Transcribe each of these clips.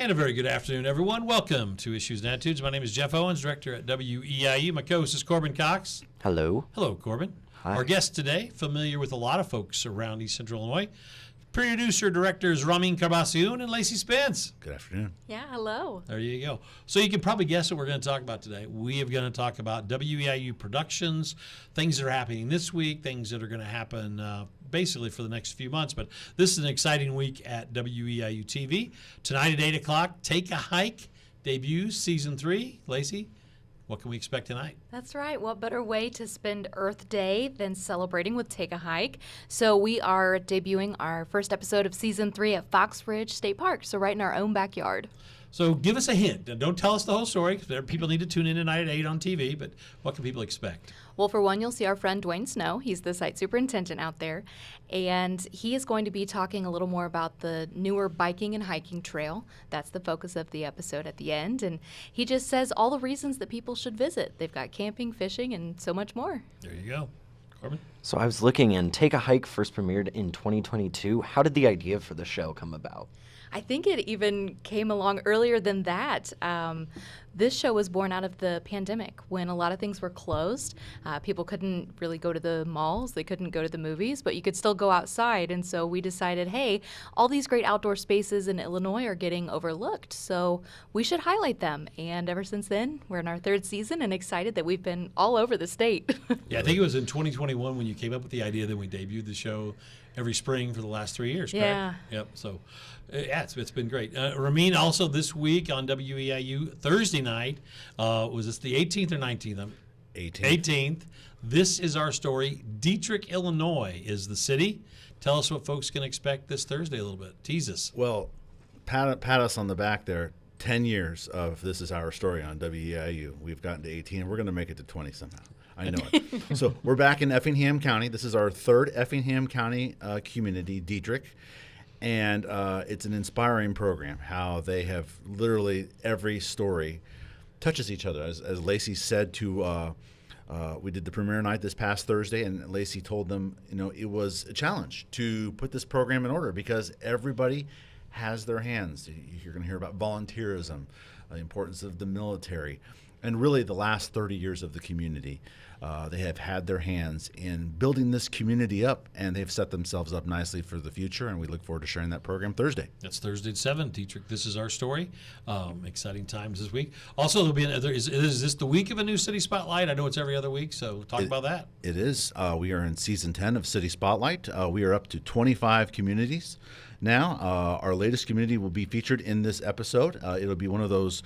And a very good afternoon, everyone. Welcome to Issues and Attitudes. My name is Jeff Owens, director at WEIU. My co-host is Corbin Cox. Hello. Hello, Corbin. Hi. Our guest today, familiar with a lot of folks around East Central Illinois, producer, directors Rameen, Karbassioon, and Lacey, Spence. Good afternoon. Yeah, hello. There you go. So you can probably guess what we're going to talk about today. We are going to talk about WEIU productions, things that are happening this week, things that are going to happen basically for the next few months. But this is an exciting week at WEIU TV. Tonight at 8 o'clock, Take a Hike debuts Season 3. Lacey, what can we expect tonight? That's right. What better way to spend Earth Day than celebrating with Take a Hike? So we are debuting our first episode of Season 3 at Fox Ridge State Park, so right in our own backyard. So give us a hint. And don't tell us the whole story, because people need to tune in tonight at 8 on TV, but what can people expect? Well, for one, you'll see our friend Dwayne Snow. He's the site superintendent out there, and he is going to be talking a little more about the newer biking and hiking trail. That's the focus of the episode at the end, and he just says all the reasons that people should visit. They've got camping, fishing, and so much more. There you go. Corbin? So I was looking, and Take a Hike first premiered in 2022. How did the idea for the show come about? I think it even came along earlier than that. This show was born out of the pandemic when a lot of things were closed. People couldn't really go to the malls. They couldn't go to the movies, but you could still go outside. And so we decided, hey, all these great outdoor spaces in Illinois are getting overlooked, so we should highlight them. And ever since then, we're in our third season and excited that we've been all over the state. Yeah, I think it was in 2021 when you came up with the idea that we debuted the show every spring for the last 3 years, correct? Yeah. Yep. So, yeah, it's been great. Rameen, also this week on WEIU, Thursday night, was this the 18th or 19th? 18th. This is our story. Dieterich, Illinois is the city. Tell us what folks can expect this Thursday a little bit. Tease us. Well, pat us on the back there. 10 years of This Is Our Story on WEIU. We've gotten to 18, and we're going to make it to 20 somehow. I know it. So we're back in Effingham County. This is our third Effingham County community, Dieterich. And it's an inspiring program, how they have literally every story touches each other. As Lacey said we did the premiere night this past Thursday, and Lacey told them, it was a challenge to put this program in order because everybody has their hands. You're going to hear about volunteerism, the importance of the military, and really the last 30 years of the community. They have had their hands in building this community up, and they've set themselves up nicely for the future, and we look forward to sharing that program Thursday. That's Thursday at 7. Dieterich, This Is Our Story. Exciting times this week. Also, there'll be another. Is this the week of a new City Spotlight? I know it's every other week, so talk about that. It is. We are in Season 10 of City Spotlight. We are up to 25 communities now. Our latest community will be featured in this episode. It'll be one of those.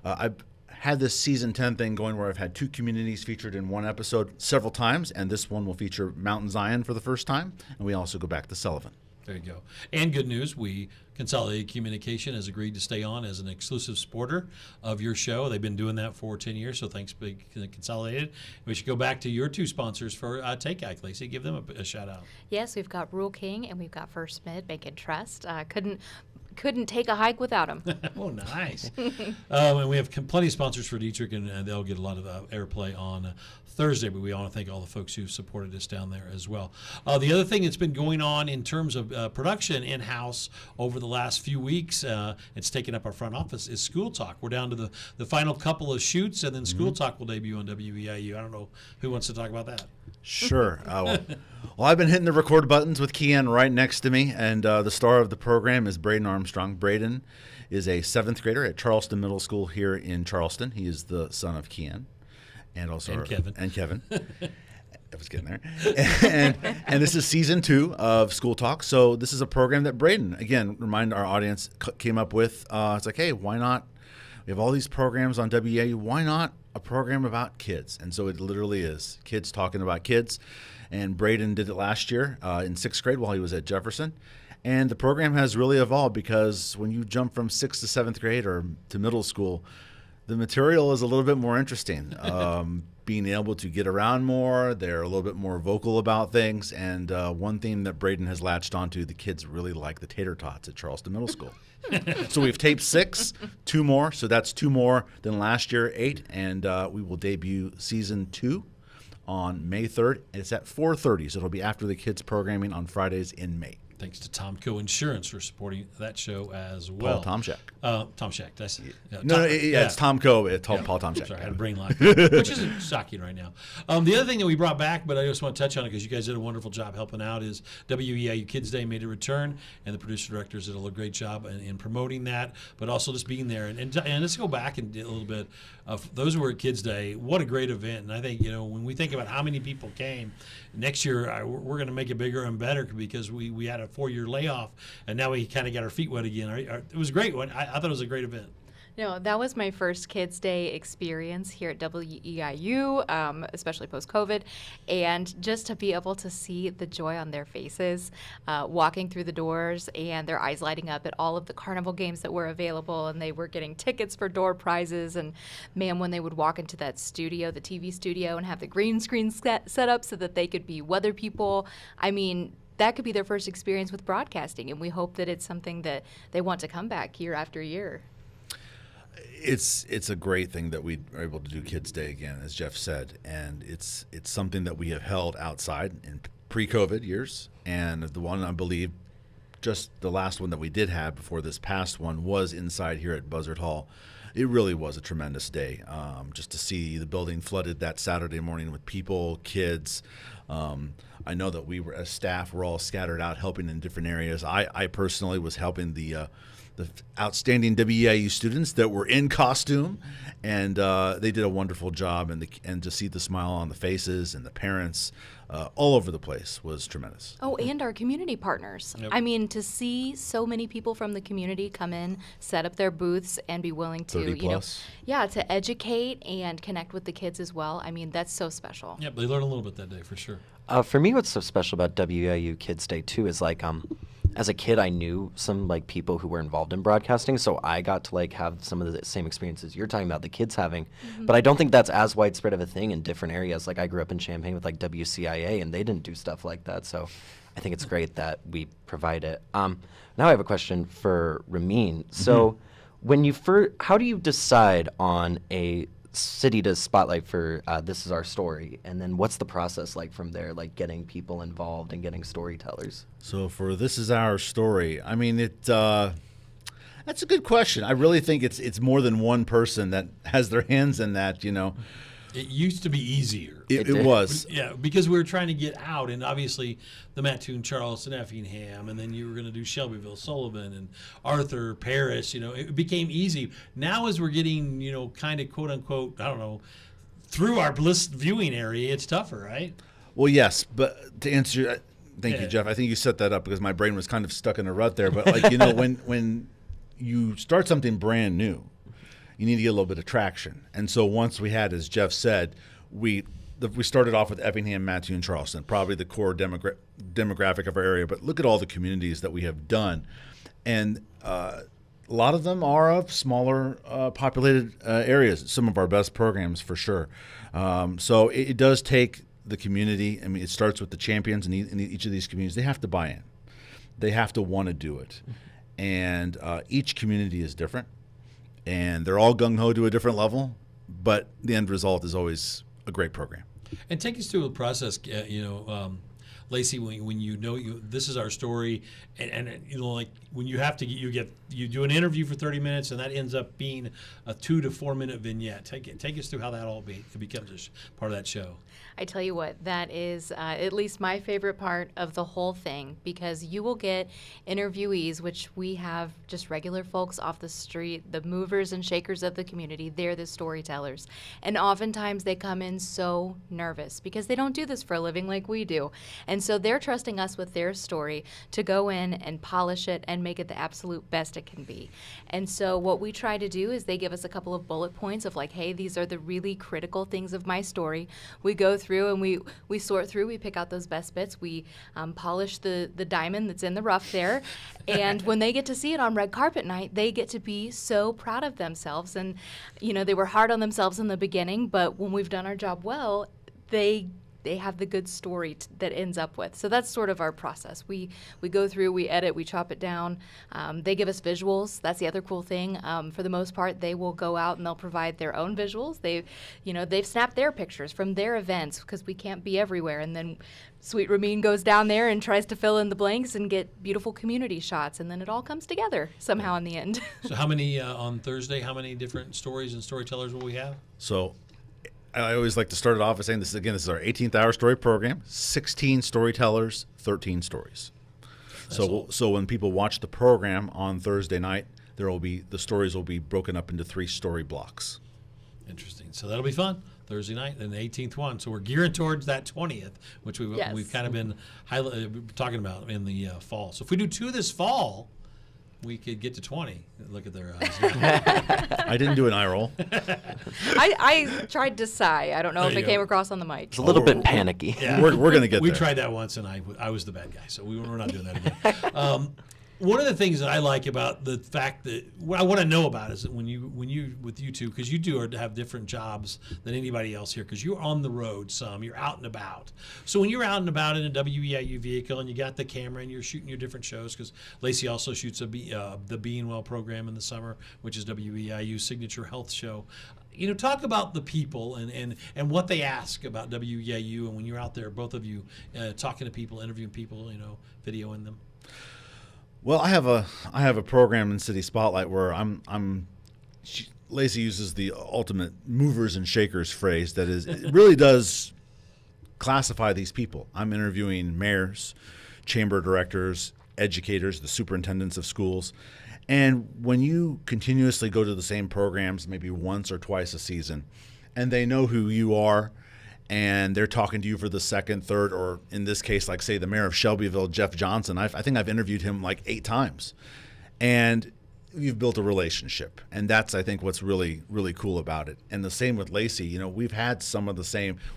I've had this Season 10 thing going where I've had two communities featured in one episode several times, and this one will feature Mountain Zion for the first time, and we also go back to Sullivan. There you go. And good news, Consolidated Communication has agreed to stay on as an exclusive supporter of your show. They've been doing that for 10 years, so thanks, Big Consolidated. We should go back to your two sponsors for Take Hike, Lacey. Give them a shout out. Yes, we've got Rural King and we've got First Mid Bank and Trust. Couldn't take a hike without them. Oh, nice. And we have plenty of sponsors for Dieterich, and they'll get a lot of airplay on Thursday, but we want to thank all the folks who supported us down there as well. The other thing that's been going on in terms of production in-house over the last few weeks, it's taken up our front office, is School Talk. We're down to the final couple of shoots, and then School Talk will debut on WEIU. I don't know who wants to talk about that. Sure. Well, I've been hitting the record buttons with Kian right next to me, and the star of the program is Braden Armstrong. Braden is a 7th grader at Charleston Middle School here in Charleston. He is the son of Kian and also Kevin. I was getting there. And this is Season 2 of School Talk. So this is a program that Braden, again, remind our audience, came up with. It's like, hey, why not? We have all these programs on WEIU. Why not a program about kids? And so it literally is kids talking about kids. And Braden did it last year in 6th grade while he was at Jefferson. And the program has really evolved because when you jump from 6th to 7th grade or to middle school, the material is a little bit more interesting. Being able to get around more, they're a little bit more vocal about things. And one theme that Braden has latched onto, the kids really like the tater tots at Charleston Middle School. So we've taped 6, 2 more. So that's 2 more than last year, 8. And we will debut Season 2 on May 3rd. It's at 4:30, so it'll be after the kids' programming on Fridays in May. thanks to Tomco Insurance for supporting that show as well. Paul Tomczak. Tom Shack. That's It's Tomco. It's Paul Tomczak. Sorry, I had a brain lock, which isn't shocking right now. The other thing that we brought back, but I just want to touch on it because you guys did a wonderful job helping out, is WEIU Kids Day made a return, and the producer directors did a great job in promoting that, but also just being there. And let's go back and a little bit of those who were at Kids Day. What a great event! And I think when we think about how many people came next year, we're going to make it bigger and better because we had a 4-year layoff, and now we kind of got our feet wet again. It was a great one. I thought it was a great event. No, that was my first Kids Day experience here at WEIU, especially post-COVID. And just to be able to see the joy on their faces, walking through the doors and their eyes lighting up at all of the carnival games that were available, and they were getting tickets for door prizes. And man, when they would walk into that studio, the TV studio, and have the green screen set up so that they could be weather people, I mean, that could be their first experience with broadcasting. And we hope that it's something that they want to come back year after year. It's a great thing that we are able to do Kids Day again, as Jeff said, and it's something that we have held outside in pre-COVID years, and the one I believe just the last one that we did have before this past one was inside here at Buzzard Hall. It really was a tremendous day, just to see the building flooded that Saturday morning with people, kids. I know that we were, as staff, were all scattered out helping in different areas. I personally was helping the outstanding WEIU students that were in costume, and they did a wonderful job. And to see the smile on the faces and the parents all over the place was tremendous. Oh, and our community partners. Yep. I mean, to see so many people from the community come in, set up their booths, and be willing to, 30 plus. to educate and connect with the kids as well. I mean, that's so special. Yep, they learned a little bit that day for sure. For me, what's so special about WEIU Kids Day too is as a kid, I knew some people who were involved in broadcasting, so I got to have some of the same experiences you're talking about the kids having. Mm-hmm. But I don't think that's as widespread of a thing in different areas. I grew up in Champaign with WCIA, and they didn't do stuff like that. So I think it's great that we provide it. Now I have a question for Rameen. So how do you decide on a city to spotlight for This Is Our Story, and then what's the process like from there, getting people involved and getting storytellers? So for This Is Our Story, I mean, that's a good question. I really think it's more than one person that has their hands in that, It used to be easier. It was. Yeah, because we were trying to get out, and obviously the Mattoon, Charleston, Effingham, and then you were going to do Shelbyville, Sullivan, and Arthur, Paris. It became easy. Now as we're getting, kind of quote unquote, I don't know, through our list viewing area, it's tougher, right? Well, yes, but to answer, thank you, Jeff. I think you set that up because my brain was kind of stuck in a rut there. But when you start something brand new, you need to get a little bit of traction. And so once we had, as Jeff said, we started off with Effingham, Mattoon, Charleston, probably the core demographic of our area. But look at all the communities that we have done. And a lot of them are of smaller populated areas, some of our best programs for sure. So it does take the community. I mean, it starts with the champions in each of these communities. They have to buy in. They have to want to do it. And each community is different. And they're all gung-ho to a different level, but the end result is always a great program. And take us through a process, Lacey, when This Is Our Story, and when you have to you do an interview for 30 minutes, and that ends up being a 2 to 4 minute vignette. Take us through how that all becomes part of that show. I tell you what, that is at least my favorite part of the whole thing, because you will get interviewees, which we have just regular folks off the street, the movers and shakers of the community. They're the storytellers. And oftentimes they come in so nervous because they don't do this for a living like we do. And so they're trusting us with their story to go in and polish it and make it the absolute best it can be. And so what we try to do is they give us a couple of bullet points of hey, these are the really critical things of my story. We go through and we sort through, we pick out those best bits, we polish the diamond that's in the rough there, and when they get to see it on red carpet night, they get to be so proud of themselves. And they were hard on themselves in the beginning, but when we've done our job well, they they have the good story that ends up with. So that's sort of our process. We go through, we edit, we chop it down. They give us visuals. That's the other cool thing. For the most part, they will go out and they'll provide their own visuals. They've snapped their pictures from their events because we can't be everywhere. And then Sweet Rameen goes down there and tries to fill in the blanks and get beautiful community shots, and then it all comes together somehow in the end. So how many on Thursday? How many different stories and storytellers will we have? So I always like to start it off by saying this is our 18th hour story program. 16 storytellers, 13 stories. So when people watch the program on Thursday night, the stories will be broken up into 3 story blocks. Interesting. So that'll be fun. Thursday night, and the 18th one. So we're gearing towards that 20th, which we've kind of been talking about in the fall. So if we do 2 this fall, we could get to 20. Look at their eyes. I didn't do an eye roll. I tried to sigh. I don't know if it came across on the mic. It's a little bit panicky. Yeah. We're going to get there. We tried that once, and I was the bad guy, so we're not doing that again. One of the things that I like about the fact that what I want to know about is that when you with you two, because you have different jobs than anybody else here, because you're on the road you're out and about. So when you're out and about in a WEIU vehicle and you got the camera and you're shooting your different shows, because Lacey also shoots the Being Well program in the summer, which is WEIU's signature health show. Talk about the people and what they ask about WEIU, and when you're out there, both of you talking to people, interviewing people, videoing them. Well, I have a program in City Spotlight where Lacey uses the ultimate movers and shakers phrase that it really does classify these people. I'm interviewing mayors, chamber directors, educators, the superintendents of schools. And when you continuously go to the same programs maybe once or twice a season, and they know who you are, and they're talking to you for the second, third, or in this case, like say the mayor of Shelbyville, Jeff Johnson. I think I've interviewed him like 8 times, and you've built a relationship, and that's I think what's really really cool about it. And the same with Lacey. We've had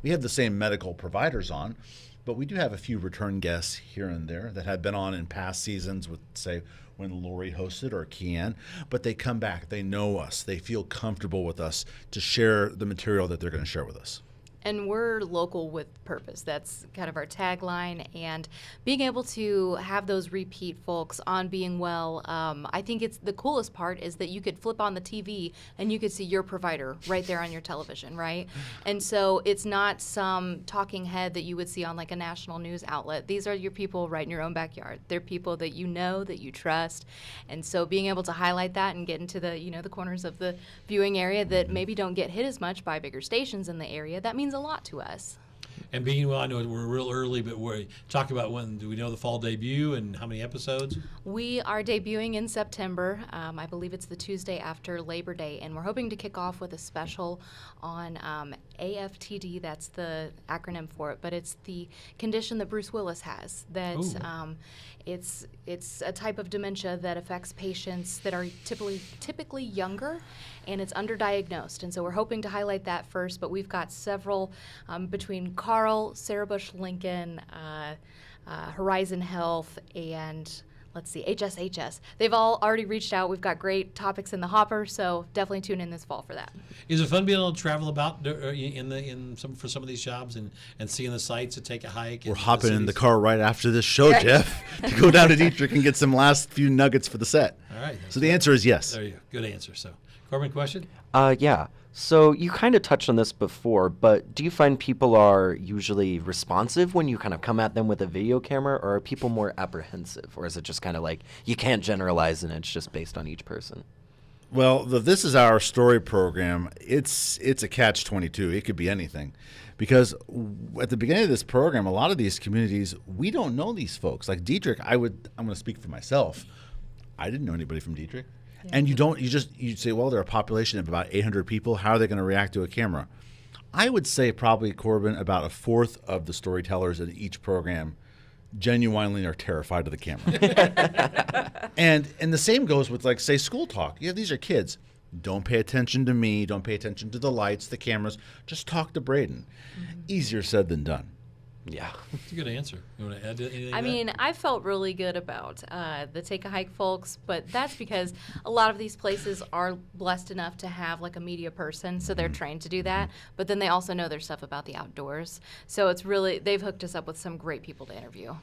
we have the same medical providers on, but we do have a few return guests here and there that have been on in past seasons with say when Lori hosted or Kian, but they come back, they know us, they feel comfortable with us to share the material that they're going to share with us. And we're local with purpose. That's kind of our tagline. And being able to have those repeat folks on Being Well, I think it's the coolest part is that you could flip on the TV and you could see your provider right there on your television, right? And so it's not some talking head that you would see on like a national news outlet. These are your people right in your own backyard. They're people that you know, that you trust. And so being able to highlight that and get into the, the corners of the viewing area that maybe don't get hit as much by bigger stations in the area, that means a lot to us. And Being Well, I know we're real early, but we talk about when do we know the fall debut and how many episodes? We are debuting in September. I believe it's the Tuesday after Labor Day, and we're hoping to kick off with a special on AFTD. That's the acronym for it, but it's the condition that Bruce Willis has. That it's a type of dementia that affects patients that are typically younger, and it's underdiagnosed. And so we're hoping to highlight that first, but we've got several between Carl, Sarah Bush Lincoln, Horizon Health, and let's see, HSHS. They've all already reached out. We've got great topics in the hopper, so definitely tune in this fall for that. Is it fun being able to travel about for some of these jobs and seeing the sites and take a hike? We're hopping in the car right after this show, Jeff, to go down to Dieterich and get some last few nuggets for the set. All right. So the answer is yes. There you go. Good answer. So, Corbin, question? Yeah. So you kind of touched on this before, but do you find people are usually responsive when you kind of come at them with a video camera, or are people more apprehensive? Or is it just kind of like you can't generalize and it's just based on each person? Well, the This Is Our Story program, it's a catch-22. It could be anything. Because at the beginning of this program, a lot of these communities, we don't know these folks. Like Dieterich, I'm going to speak for myself. I didn't know anybody from Dieterich. And you say, well, they're a population of about 800 people. How are they going to react to a camera? I would say probably, Corbin, about a fourth of the storytellers in each program genuinely are terrified of the camera. and the same goes with, like, say, school talk. Yeah, these are kids. Don't pay attention to me. Don't pay attention to the lights, the cameras. Just talk to Braden. Mm-hmm. Easier said than done. Yeah. That's a good answer. You want to add anything to I that? mean, I felt really good about the Take a Hike folks, but that's because a lot of these places are blessed enough to have like a media person, so they're trained to do that. But then they also know their stuff about the outdoors. So it's really, they've hooked us up with some great people to interview.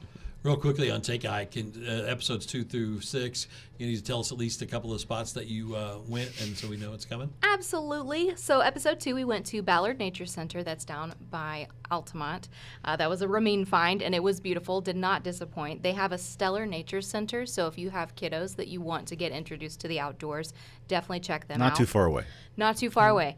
Real quickly on Take a Hike, in episodes 2 through 6, you need to tell us at least a couple of spots that you went, and so we know it's coming. Absolutely. So episode 2, we went to Ballard Nature Center. That's down by Altamont. That was a Rameen find, and it was beautiful. Did not disappoint. They have a stellar nature center, so if you have kiddos that you want to get introduced to the outdoors, definitely check them out. Not too far away. Not too far away.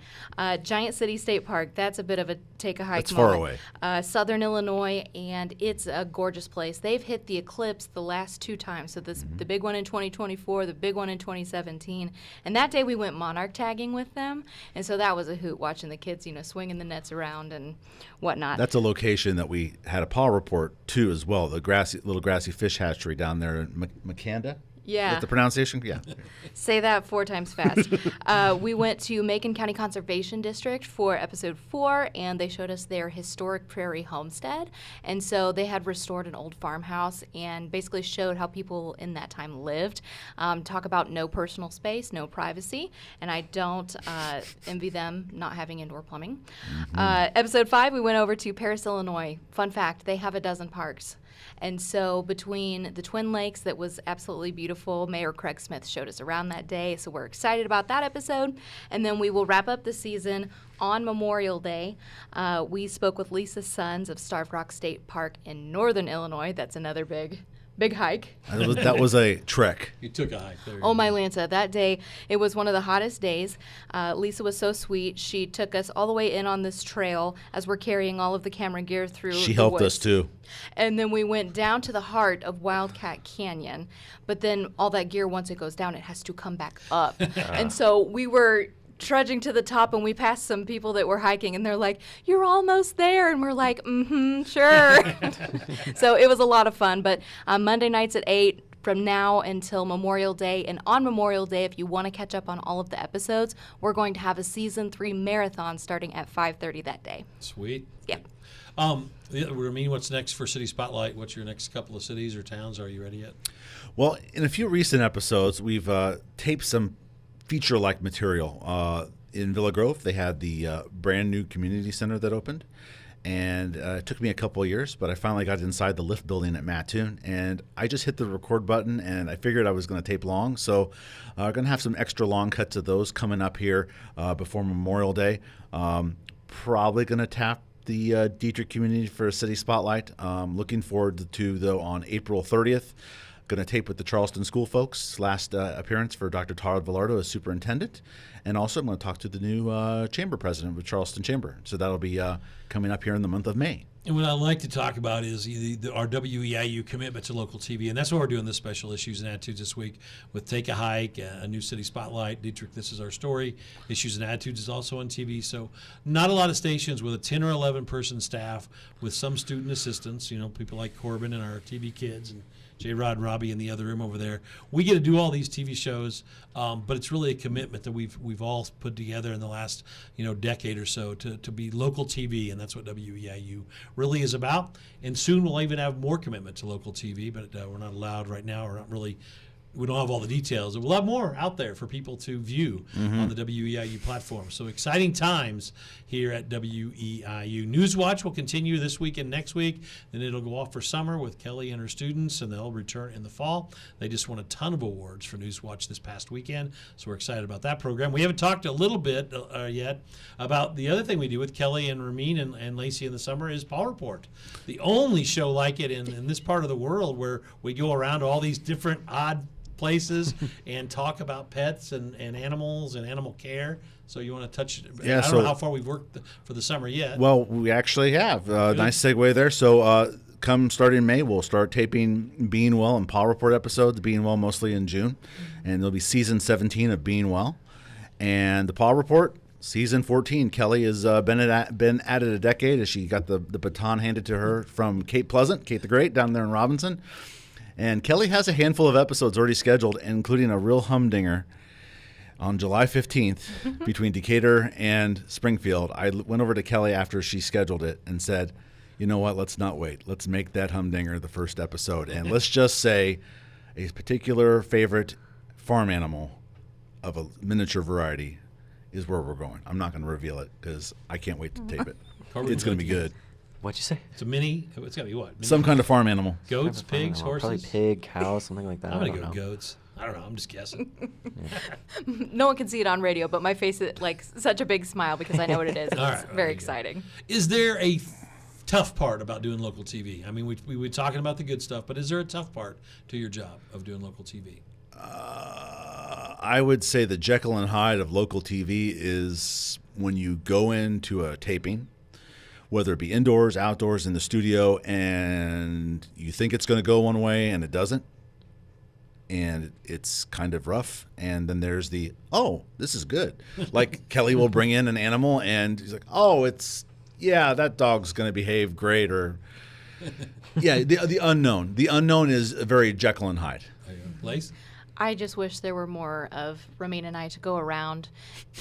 Giant City State Park, that's a bit of a take a hike. That's far moment. Southern Illinois, and it's a gorgeous place. They've hit the eclipse the last 2 times. So this the big one in 2024, the big one in 2017. And that day we went monarch tagging with them, and so that was a hoot watching the kids, swinging the nets around and whatnot. That's a location that we had a PAW report to as well. The little grassy fish hatchery down there in Makanda. Yeah. That's the pronunciation? Yeah. Say that 4 times fast. We went to Macon County Conservation District for episode 4, and they showed us their historic prairie homestead. And so they had restored an old farmhouse and basically showed how people in that time lived. Talk about no personal space, no privacy, and I don't envy them not having indoor plumbing. Episode 5, we went over to Paris, Illinois. Fun fact, they have a dozen parks. And so between the Twin Lakes, that was absolutely beautiful. Mayor Craig Smith showed us around that day, so we're excited about that episode. And then we will wrap up the season on Memorial Day. We spoke with Lisa's sons of Starved Rock State Park in northern Illinois. That's another big hike. That was a trek. You took a hike there. Oh, my Lanza. That day, it was one of the hottest days. Lisa was so sweet. She took us all the way in on this trail as we're carrying all of the camera gear through She the helped woods. us too. And then we went down to the heart of Wildcat Canyon. But then all that gear, once it goes down, it has to come back up. And so we were trudging to the top, and we passed some people that were hiking, and they're like, "You're almost there," and we're like, sure. So it was a lot of fun. But Monday nights at 8 from now until Memorial Day, and on Memorial Day, if you want to catch up on all of the episodes, we're going to have a season 3 marathon starting at 5:30 that day. Sweet. Yeah. Rameen, what's next for City Spotlight? What's your next couple of cities or towns? Are you ready yet? Well, in a few recent episodes, we've taped some feature-like material. In Villa Grove, they had the brand new community center that opened. And it took me a couple of years, but I finally got inside the lift building at Mattoon, and I just hit the record button, and I figured I was going to tape long. So I'm going to have some extra long cuts of those coming up here before Memorial Day. Probably going to tap the Dieterich community for a city spotlight. Looking forward to, though, on April 30th. Going to tape with the Charleston school folks. Last appearance for Dr. Todd Villardo as superintendent. And also I'm going to talk to the new chamber president of Charleston Chamber. So that'll be coming up here in the month of May. And what I'd like to talk about is our WEIU commitment to local TV, and that's why we're doing this special Issues and Attitudes this week with Take a Hike, a new city spotlight. Dieterich, This Is Our Story. Issues and Attitudes is also on TV, so not a lot of stations with a 10 or 11 person staff with some student assistants, people like Corbin and our TV kids and J-Rod and Robbie in the other room over there. We get to do all these TV shows, but it's really a commitment that we've all put together in the last decade or so to be local TV, and that's what WEIU really is about. And soon we'll even have more commitment to local TV, but we're not allowed right now. We don't have all the details. We'll have more out there for people to view on the WEIU platform. So exciting times here at WEIU. Newswatch will continue this week and next week. Then it'll go off for summer with Kelly and her students, and they'll return in the fall. They just won a ton of awards for Newswatch this past weekend, so we're excited about that program. We haven't talked a little bit yet about the other thing we do with Kelly and Rameen and Lacey in the summer is Paw Report, the only show like it in this part of the world where we go around to all these different odd places and talk about pets and animals and animal care. So you want to touch? Yeah, I don't know how far we've worked for the summer yet. Well, we actually have. Nice segue there. So come starting in May, we'll start taping Being Well and Paw Report episodes. Being Well mostly in June, and there'll be season 17 of Being Well, and the Paw Report. Season 14, Kelly has been at it a decade as she got the baton handed to her from Kate Pleasant, Kate the Great, down there in Robinson. And Kelly has a handful of episodes already scheduled, including a real humdinger on July 15th between Decatur and Springfield. I went over to Kelly after she scheduled it and said, you know what? Let's not wait. Let's make that humdinger the first episode. And let's just say a particular favorite farm animal of a miniature variety is where we're going. I'm not going to reveal it because I can't wait to tape it. It's going to be good. What'd you say? It's a mini. It's got to be what? Mini Some kind of farm animal. goats, pigs, Probably horses. pig, cow, something like that. I'm I gonna don't go know. goats. I don't know. I'm just guessing. No one can see it on radio, but my face is like such a big smile because I know what it is. It's All right, very there you go. exciting. Is there a tough part about doing local TV? I mean, we were talking about the good stuff, but is there a tough part to your job of doing local TV? I would say the Jekyll and Hyde of local TV is when you go into a taping, whether it be indoors, outdoors, in the studio, and you think it's going to go one way and it doesn't, and it's kind of rough. And then there's the, oh, this is good. Like Kelly will bring in an animal and he's like, oh, that dog's going to behave great. Or, yeah, the unknown. The unknown is very Jekyll and Hyde. There you go. Lace? I just wish there were more of Rameen and I to go around.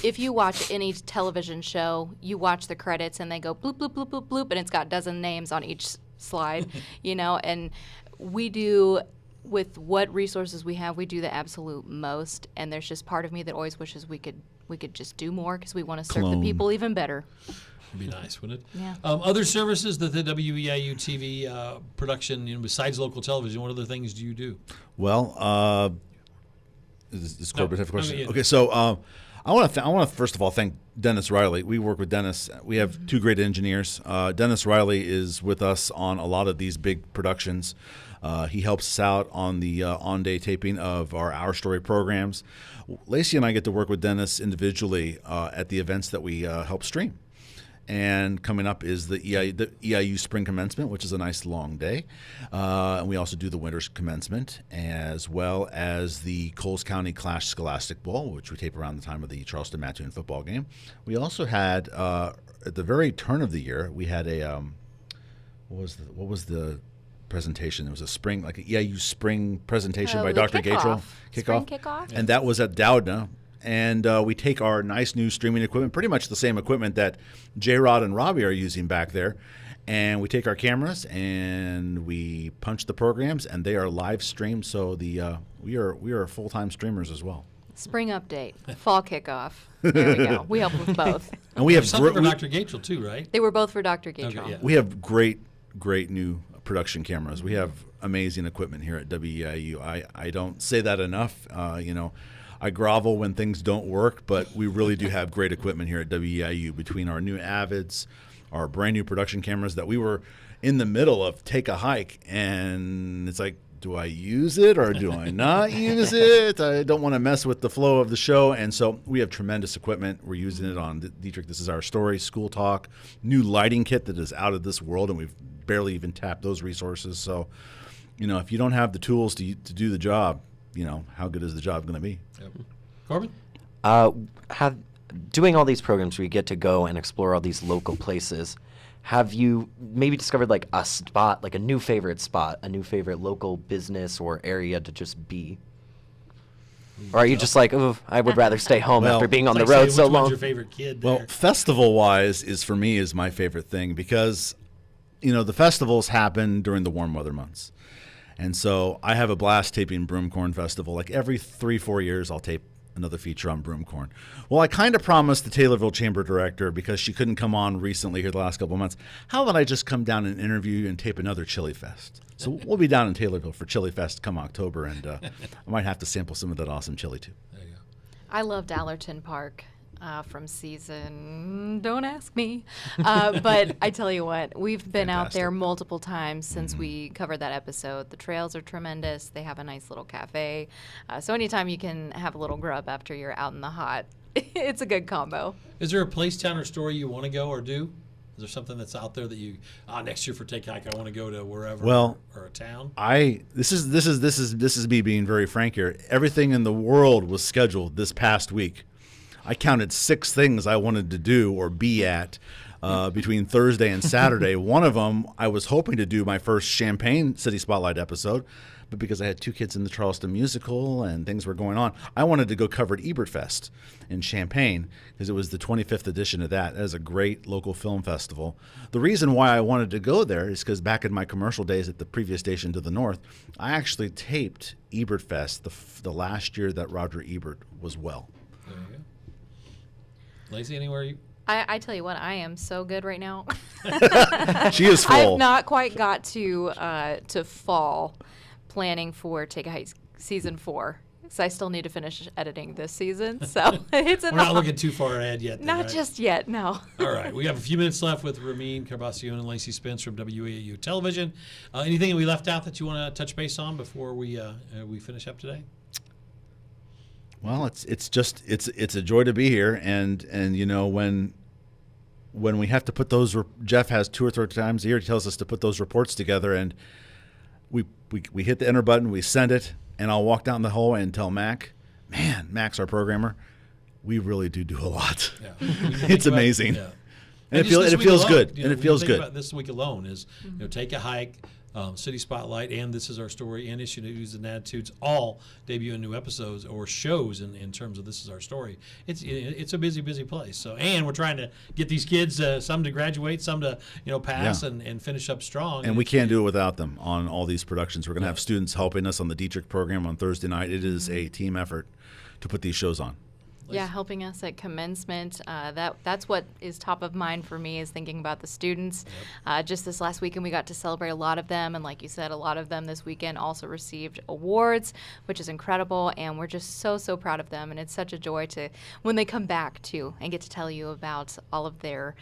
If you watch any television show, you watch the credits and they go bloop, bloop, bloop, bloop, bloop, and it's got a dozen names on each slide, and we do, with what resources we have, we do the absolute most, and there's just part of me that always wishes we could just do more because we want to serve the Clone. people even better. It'd be nice, wouldn't it? Yeah. Other services that the WEIU TV production, besides local television, what other things do you do? Well, is Corbett have a question? yeah. Okay, so I want to first of all thank Dennis Riley. We work with Dennis. We have two great engineers. Dennis Riley is with us on a lot of these big productions. He helps us out on the on-day taping of our story programs. Lacey and I get to work with Dennis individually at the events that we help stream. And coming up is the EIU Spring Commencement, which is a nice long day. And we also do the Winter's Commencement, as well as the Coles County Clash Scholastic Bowl, which we tape around the time of the Charleston Mattoon football game. We also had, at the very turn of the year, we had a, what was the presentation? It was a spring, like an EIU spring presentation by The Dr. Gatrell. Spring kickoff. And that was at Doudna. And we take our nice new streaming equipment, pretty much the same equipment that J-Rod and Robbie are using back there, and we take our cameras and we punch the programs, and they are live streamed. So we are full-time streamers as well. Spring update, fall kickoff. There we go. We help with both. And we have Something for Dr. Gatrell too, right? They were both for Dr. Gatrell. Okay, yeah. we have great new production cameras. We have amazing equipment here at WEIU. I don't say that enough. I grovel when things don't work, but we really do have great equipment here at WEIU between our new Avids, our brand new production cameras that we were in the middle of take a hike, and it's like, do I use it or do I not use it? I don't want to mess with the flow of the show, and so we have tremendous equipment. We're using it on Dieterich, This Is Our Story, School Talk, new lighting kit that is out of this world, and we've barely even tapped those resources. So, if you don't have the tools to do the job, how good is the job going to be? Yep. Corbin? Doing all these programs where you get to go and explore all these local places, have you maybe discovered like a spot, like a new favorite spot, a new favorite local business or area to just be? Or are you just like, oh, I would rather stay home Well, after being on It's the like road saying so which one's long? your favorite kid Well, there? festival-wise is my favorite thing because, the festivals happen during the warm weather months. And so I have a blast taping Broomcorn Festival. Like every 3-4 years, I'll tape another feature on Broomcorn. Well, I kind of promised the Taylorville Chamber Director, because she couldn't come on recently here the last couple of months, how about I just come down and interview and tape another Chili Fest? So we'll be down in Taylorville for Chili Fest come October, and I might have to sample some of that awesome chili too. There you go. I loved Allerton Park from season, don't ask me. But I tell you what, we've been out there Fantastic. multiple times since we covered that episode. The trails are tremendous. They have a nice little cafe. So anytime you can have a little grub after you're out in the hot, it's a good combo. Is there a place, town, or story you want to go or do? Is there something that's out there that you next year for Take Hike I want to go to wherever Well, or a town? This is me being very frank here. Everything in the world was scheduled this past week. I counted 6 things I wanted to do or be at between Thursday and Saturday. One of them, I was hoping to do my first Champaign City Spotlight episode, but because I had 2 kids in the Charleston musical and things were going on, I wanted to go cover at Ebert Fest in Champaign because it was the 25th edition of that. That is a great local film festival. The reason why I wanted to go there is because back in my commercial days at the previous station to the north, I actually taped Ebert Fest the last year that Roger Ebert was well. There you go. Lacey, anywhere you? I tell you what, I am so good right now. She is full. I've not quite got to fall planning for Take a Hike season 4. So I still need to finish editing this season. So it's We're not looking too far ahead yet. Then, not right? just yet, no. All right, we have a few minutes left with Rameen, Karbassioon, and Lacey Spence from WEIU Television. Anything that we left out that you want to touch base on before we finish up today? Well, it's a joy to be here, and you know when we have to put those, Jeff has 2 or 3 times a year he tells us to put those reports together, and we hit the enter button, we send it, and I'll walk down the hallway and tell Mac's our programmer, we really do a lot. Yeah. It's amazing. Yeah. And it just this feels week good. alone, And it feels good. About this week alone is Take a Hike, City Spotlight, and This Is Our Story, and Issue News and Attitudes, all debuting new episodes or shows in terms of This Is Our Story. It's a busy place. So, and we're trying to get these kids, some to graduate, some to pass and finish up strong. And we can't do it without them on all these productions. We're going to have students helping us on the Dieterich program on Thursday night. It is a team effort to put these shows on. Yeah, helping us at commencement. That's what is top of mind for me, is thinking about the students. Just this last weekend, we got to celebrate a lot of them, and like you said, a lot of them this weekend also received awards, which is incredible, and we're just so proud of them. And it's such a joy to when they come back too and get to tell you about all of their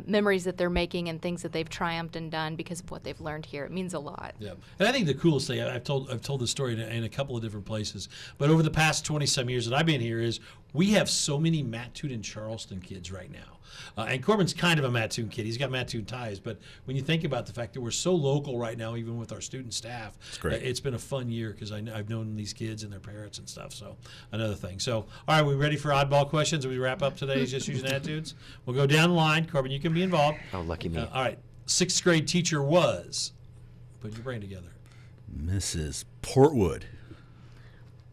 memories that they're making and things that they've triumphed and done because of what they've learned here. It means a lot. Yeah, and I think the coolest thing I've told this story in a couple of different places, but over the past 20-some years that I've been here is we have so many Mattoon and Charleston kids right now. And Corbin's kind of a Mattoon kid. He's got Mattoon ties. But when you think about the fact that we're so local right now, even with our student staff, it's been a fun year because I've known these kids and their parents and stuff. So another thing. So, all right, we ready for oddball questions as we wrap up today's Just Using Attitudes? We'll go down the line. Corbin, you can be involved. Oh, lucky me. All right. 6th grade teacher was, put your brain together. Mrs. Portwood.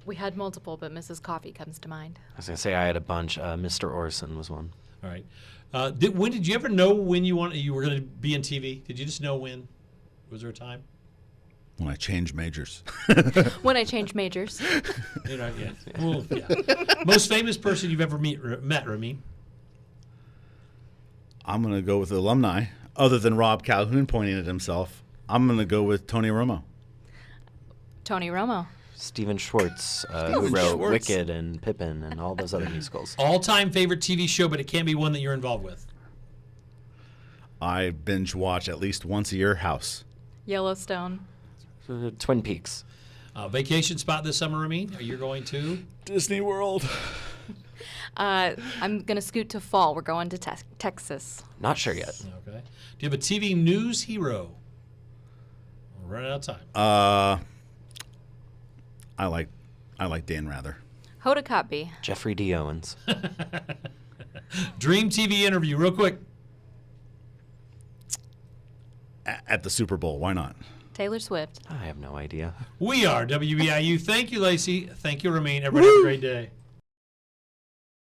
We had multiple, but Mrs. Coffee comes to mind. I was going to say I had a bunch. Mr. Orson was one. All right. When did you ever know when you were going to be in TV? Did you just know when? Was there a time? When I changed majors. When I changed majors. Yeah. Well, yeah. Most famous person you've ever met, Rameen? I'm going to go with alumni, other than Rob Calhoun pointing at himself. I'm going to go with Tony Romo. Tony Romo. Stephen Schwartz, who wrote Wicked and Pippin and all those other musicals. All-time favorite TV show, but it can't be one that you're involved with. I binge watch at least once a year, House. Yellowstone. Twin Peaks. Vacation spot this summer, Rameen? Are you going to? Disney World. I'm going to scoot to fall. We're going to Texas. Not sure yet. Okay. Do you have a TV news hero? We're running out of time. I like Dan Rather. Hoda Kotb. Jeffrey D. Owens. Dream TV interview, real quick. At the Super Bowl, why not? Taylor Swift. I have no idea. We are WEIU. Thank you, Lacey. Thank you, Rameen. Everybody have a great day.